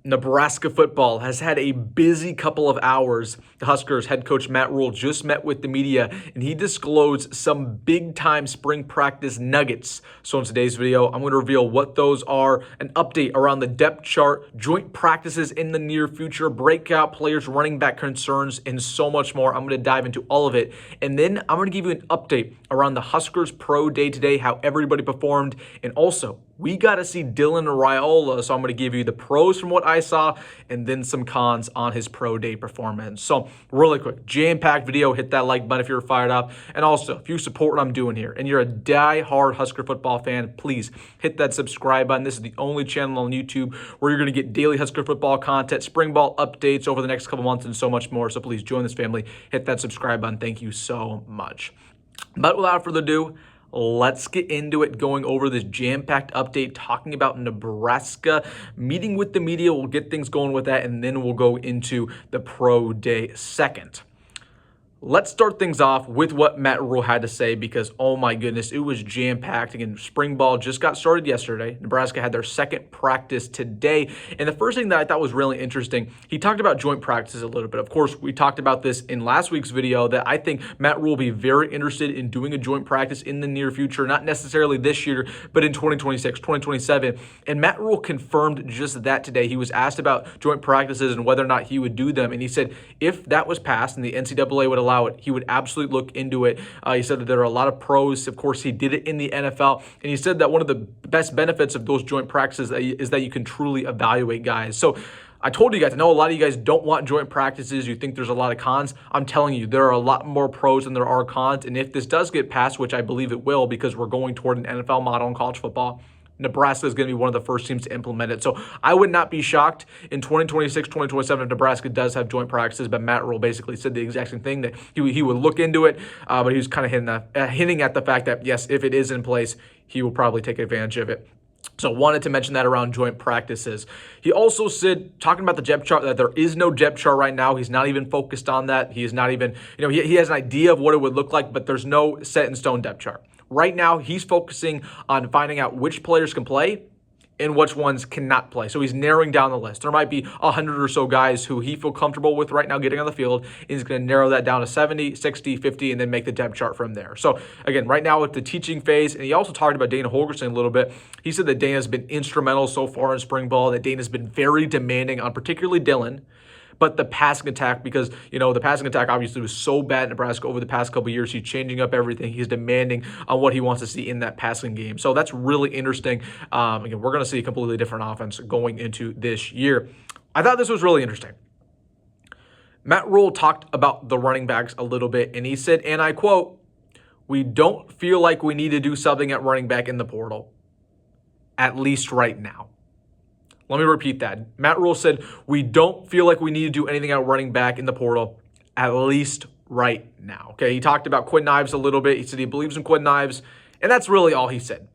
Nebraska football has had a busy couple of hours. The Huskers head coach Matt Rhule just met with the media, and he disclosed some big-time spring practice nuggets. So in today's video, I'm going to reveal what those are, an update around the depth chart, joint practices in the near future, breakout players, running back concerns, and so much more. I'm going to dive into all of it. And then I'm going to give you an update around the Huskers Pro Day today, how everybody performed, and also we got to see Dylan and Raiola, so I'm going to give you the pros from what I saw and then some cons on his pro day performance. So really quick, jam-packed video. Hit that like button if you're fired up. And also, if you support what I'm doing here and you're a die-hard Husker football fan, please hit that subscribe button. This is the only channel on YouTube where you're going to get daily Husker football content, spring ball updates over the next couple months, and so much more. So please join this family. Hit that subscribe button. Thank you so much. But without further ado, let's get into it, going over this jam-packed update, talking about Nebraska, meeting with the media. We'll get things going with that, and then we'll go into the pro day second. Let's start things off with what Matt Rhule had to say because, oh my goodness, it was jam-packed. Again, spring ball just got started yesterday. Nebraska had their second practice today. And the first thing that I thought was really interesting, he talked about joint practices a little bit. Of course, we talked about this in last week's video that I think Matt Rhule will be very interested in doing a joint practice in the near future, not necessarily this year, but in 2026, 2027. And Matt Rhule confirmed just that today. He was asked about joint practices and whether or not he would do them. And he said if that was passed and the NCAA would allow it, he would absolutely look into it. He said that there are a lot of pros. Of course, he did it in the NFL. And he said that one of the best benefits of those joint practices is that you can truly evaluate guys. So I told you guys, I know a lot of you guys don't want joint practices. You think there's a lot of cons. I'm telling you, there are a lot more pros than there are cons. And if this does get passed, which I believe it will because we're going toward an NFL model in college football, Nebraska is going to be one of the first teams to implement it. So I would not be shocked in 2026, 2027 if Nebraska does have joint practices, but Matt Rhule basically said the exact same thing, that he would look into it, but he was kind of hinting at the fact that, yes, if it is in place, he will probably take advantage of it. So wanted to mention that around joint practices. He also said, talking about the depth chart, that there is no depth chart right now. He's not even focused on that. He is not even, he has an idea of what it would look like, but there's no set in stone depth chart. Right now, he's focusing on finding out which players can play and which ones cannot play. So he's narrowing down the list. There might be 100 or so guys who he feels comfortable with right now getting on the field. And he's going to narrow that down to 70, 60, 50, and then make the depth chart from there. So again, right now with the teaching phase, and he also talked about Dana Holgorsen a little bit. He said that Dana's been instrumental so far in spring ball, that Dana's been very demanding on particularly Dylan, but the passing attack, because, the passing attack obviously was so bad in Nebraska over the past couple of years. He's changing up everything. He's demanding on what he wants to see in that passing game. So that's really interesting. Again, we're going to see a completely different offense going into this year. I thought this was really interesting. Matt Rhule talked about the running backs a little bit, and he said, and I quote, "We don't feel like we need to do something at running back in the portal, at least right now." Let me repeat that. Matt Rhule said, we don't feel like we need to do anything at running back in the portal, at least right now. Okay, he talked about Quinn Ives a little bit. He said he believes in Quinn Ives, and that's really all he said.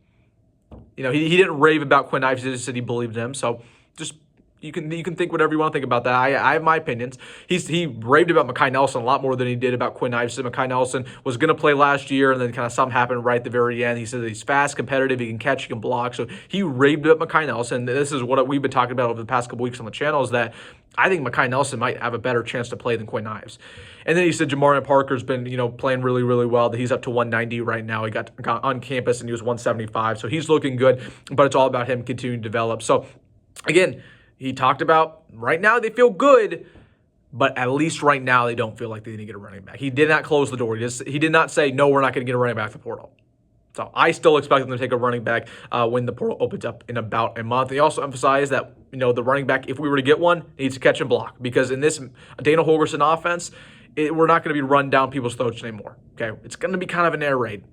He didn't rave about Quinn Ives. He just said he believed in him. So just you can think whatever you want to think about that. I have my opinions. He raved about Mekhi Nelson a lot more than he did about Quinn Ives. Mekhi Nelson was going to play last year, and then kind of something happened right at the very end. He said that he's fast, competitive, he can catch, he can block. So he raved about Mekhi Nelson. This is what we've been talking about over the past couple weeks on the channel, is that I think Mekhi Nelson might have a better chance to play than Quinn Ives. And then he said Jamarian Parker's been, playing really, really well, that he's up to 190 right now. He got on campus and he was 175. So he's looking good, but it's all about him continuing to develop. So again, he talked about right now they feel good, but at least right now they don't feel like they need to get a running back. He did not close the door. He did not say, no, we're not going to get a running back to the portal. So I still expect them to take a running back when the portal opens up in about a month. He also emphasized that, the running back, if we were to get one, needs to catch and block, because in this Dana Holgorsen offense, we're not going to be run down people's throats anymore. Okay, it's going to be kind of an air raid.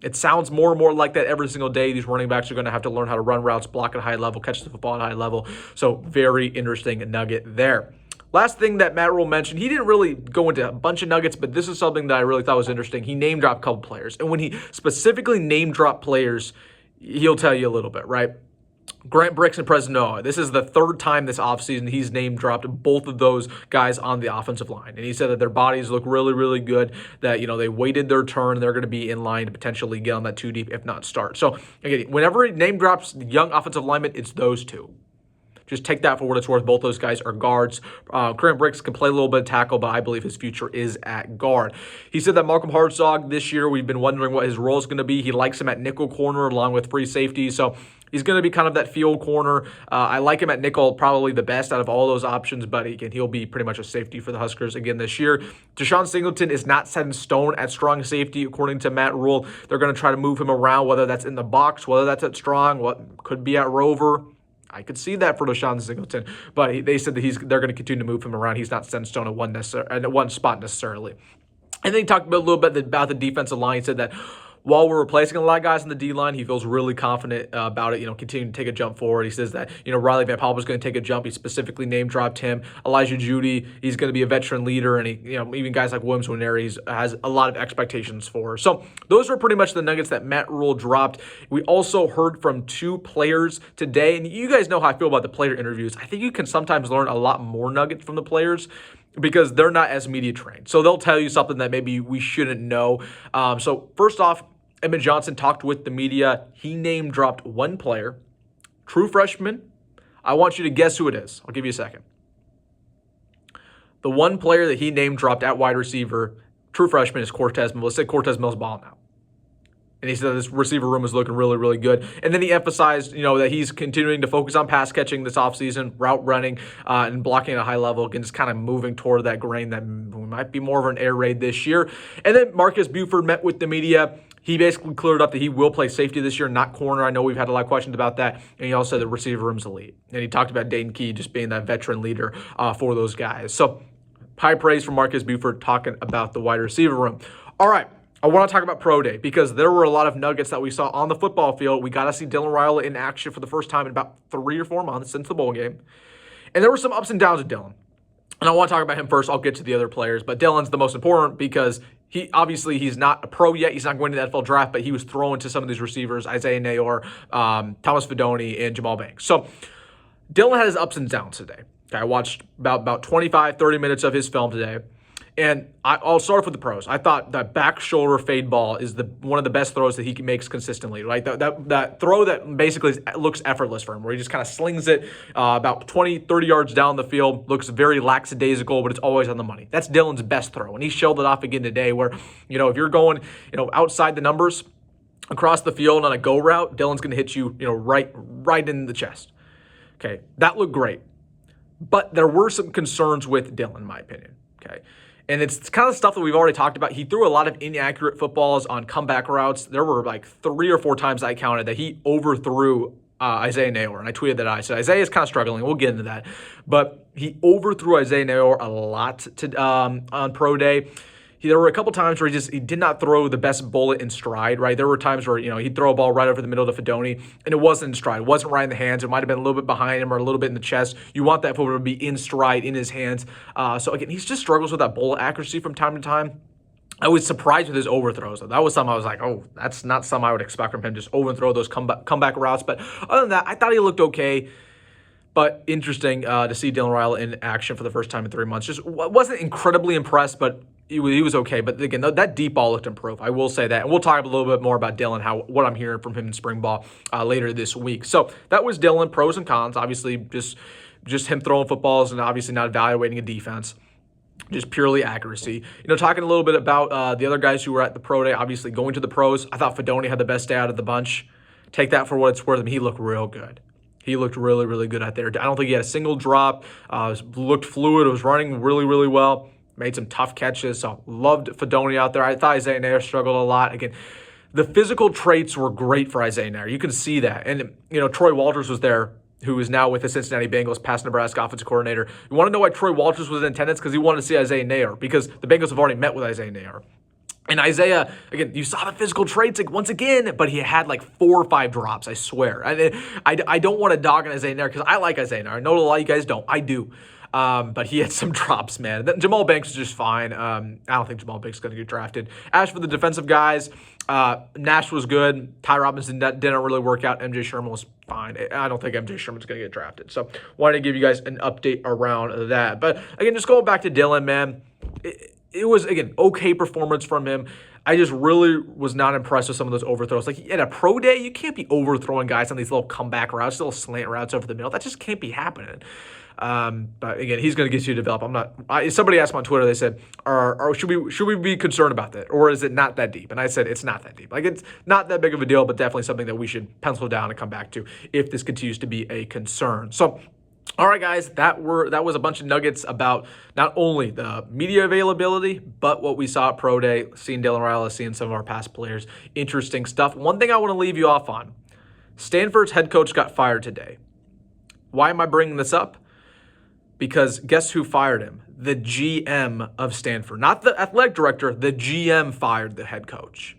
It sounds more and more like that every single day. These running backs are going to have to learn how to run routes, block at a high level, catch the football at a high level. So very interesting nugget there. Last thing that Matt Rhule mentioned, he didn't really go into a bunch of nuggets, but this is something that I really thought was interesting. He name dropped a couple players. And when he specifically name dropped players, he'll tell you a little bit, right? Grant Brix and Presnoa. This is the third time this offseason he's name dropped both of those guys on the offensive line. And he said that their bodies look really, really good, that, they waited their turn. They're going to be in line to potentially get on that 2 deep, if not start. So, again, whenever he name drops the young offensive lineman, it's those two. just take that for what it's worth. Both those guys are guards. Graham Bricks can play a little bit of tackle, but I believe his future is at guard. He said that Malcolm Hartzog this year, we've been wondering what his role is going to be. He likes him at nickel corner along with free safety, so he's going to be kind of that field corner. I like him at nickel, probably the best out of all those options, but again, he'll be pretty much a safety for the Huskers again this year. Deshaun Singleton is not set in stone at strong safety, according to Matt Rhule. They're going to try to move him around, whether that's in the box, whether that's at strong, what could be at rover. I could see that for Deshaun Singleton, but they said that they're going to continue to move him around. He's not set in stone at one spot necessarily. And then he talked a little bit about the defensive line. He said that while we're replacing a lot of guys in the D-line, he feels really confident about it, continuing to take a jump forward. He says that, Riley Van Pablo is going to take a jump. He specifically name-dropped him. Elijah Judy, he's going to be a veteran leader, and even guys like Williams Nwaneri has a lot of expectations for. So those are pretty much the nuggets that Matt Rhule dropped. We also heard from 2 players today, and you guys know how I feel about the player interviews. I think you can sometimes learn a lot more nuggets from the players because they're not as media trained. So they'll tell you something that maybe we shouldn't know. So first off, Emmett Johnson talked with the media. He name-dropped one player, true freshman. I want you to guess who it is. I'll give you a second. The one player that he name-dropped at wide receiver, true freshman, is Cortez Mills. Let's say Cortez Mills ball now. And he said this receiver room is looking really, really good. And then he emphasized, that he's continuing to focus on pass catching this offseason, route running, and blocking at a high level. Again, just kind of moving toward that grain that might be more of an air raid this year. And then Marcus Buford met with the media. He basically cleared up that he will play safety this year, not corner. I know we've had a lot of questions about that. And he also said the receiver room's elite. And he talked about Dayton Key just being that veteran leader for those guys. So high praise from Marcus Buford talking about the wide receiver room. All right. I want to talk about Pro Day because there were a lot of nuggets that we saw on the football field. We got to see Dylan Raiola in action for the first time in about 3 or 4 months since the bowl game. And there were some ups and downs with Dylan. And I want to talk about him first. I'll get to the other players. But Dylan's the most important because he's not a pro yet. He's not going to the NFL draft, but he was thrown to some of these receivers, Isaiah Nayor, Thomas Fidone, and Jamal Banks. So Dylan had his ups and downs today. Okay, I watched about 25, 30 minutes of his film today. And I'll start off with the pros. I thought that back shoulder fade ball is one of the best throws that he makes consistently, right? That throw that basically looks effortless for him, where he just kind of slings it about 20, 30 yards down the field, looks very lackadaisical, but it's always on the money. That's Dylan's best throw. And he showed it off again today where, if you're going, outside the numbers across the field on a go route, Dylan's going to hit you, right in the chest. Okay, that looked great. But there were some concerns with Dylan, in my opinion, okay? And it's kind of stuff that we've already talked about. He threw a lot of inaccurate footballs on comeback routes. There were like 3 or 4 times I counted that he overthrew Isaiah Nayor. And I tweeted that. I said, Isaiah's kind of struggling. We'll get into that. But he overthrew Isaiah Nayor a lot on Pro Day. There were a couple times where he did not throw the best bullet in stride, right? There were times where, he'd throw a ball right over the middle to Fidone, and it wasn't in stride. It wasn't right in the hands. It might have been a little bit behind him or a little bit in the chest. You want that football to be in stride, in his hands. So, again, he just struggles with that bullet accuracy from time to time. I was surprised with his overthrows. That was something I was like, oh, that's not something I would expect from him, just overthrow those comeback routes. But other than that, I thought he looked okay. But interesting to see Dylan Raiola in action for the first time in 3 months. Just wasn't incredibly impressed, but he was okay. But again, that deep ball looked improved. I will say that. And we'll talk a little bit more about Dylan, what I'm hearing from him in spring ball later this week. So that was Dylan, pros and cons. Obviously, just him throwing footballs and obviously not evaluating a defense. Just purely accuracy. Talking a little bit about the other guys who were at the pro day, obviously going to the pros. I thought Fidone had the best day out of the bunch. Take that for what it's worth. I mean, he looked real good. He looked really, really good out there. I don't think he had a single drop. Looked fluid. Was running really, really well. Made some tough catches. So loved Fidone out there. I thought Isaiah Nayor struggled a lot. Again, the physical traits were great for Isaiah Nayor. You can see that. And, Troy Walters was there, who is now with the Cincinnati Bengals, past Nebraska offensive coordinator. You want to know why Troy Walters was in attendance? Because he wanted to see Isaiah Nayor, because the Bengals have already met with Isaiah Nayor. And Isaiah, again, you saw the physical traits once again, but he had like 4 or 5 drops, I swear. I don't want to dog on Isaiah Nayor because I like Isaiah Nayor. I know a lot of you guys don't. I do. But he had some drops, man. Jamal Banks was just fine. I don't think Jamal Banks is going to get drafted. As for the defensive guys, Nash was good. Ty Robinson didn't really work out. MJ Sherman was fine. I don't think MJ Sherman's going to get drafted. So wanted to give you guys an update around that. But again, just going back to Dylan, man. it was, again, okay performance from him. I just really was not impressed with some of those overthrows. Like, at a pro day, you can't be overthrowing guys on these little comeback routes, little slant routes over the middle. That just can't be happening. But again, he's going to get you to develop. Somebody asked me on Twitter, they said, should we be concerned about that? Or is it not that deep? And I said, it's not that deep. Like, it's not that big of a deal, but definitely something that we should pencil down and come back to if this continues to be a concern. So, all right, guys, that was a bunch of nuggets about not only the media availability, but what we saw at Pro Day, seeing Dylan Raiola, seeing some of our past players. Interesting stuff. One thing I want to leave you off on, Stanford's head coach got fired today. Why am I bringing this up? Because guess who fired him? The GM of Stanford. Not the athletic director, the GM fired the head coach.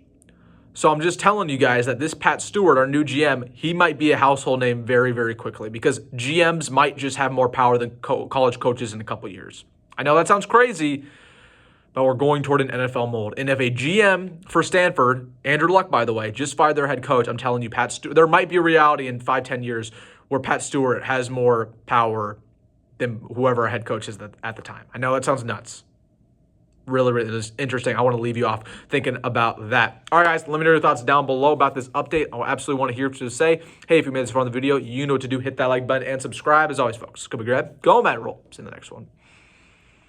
So I'm just telling you guys that this Pat Stewart, our new GM, he might be a household name very, very quickly because GMs might just have more power than college coaches in a couple years. I know that sounds crazy, but we're going toward an NFL mold. And if a GM for Stanford, Andrew Luck, by the way, just fired their head coach, I'm telling you, Pat Stewart, there might be a reality in 5-10 years where Pat Stewart has more power than whoever our head coach is at the time. I know that sounds nuts. Really, really is interesting. I want to leave you off thinking about that. All right, guys, let me know your thoughts down below about this update. I absolutely want to hear what you say. Hey, if you made this far in the video, you know what to do. Hit that like button and subscribe. As always, folks, go be great. Go, Matt. Roll. See you in the next one.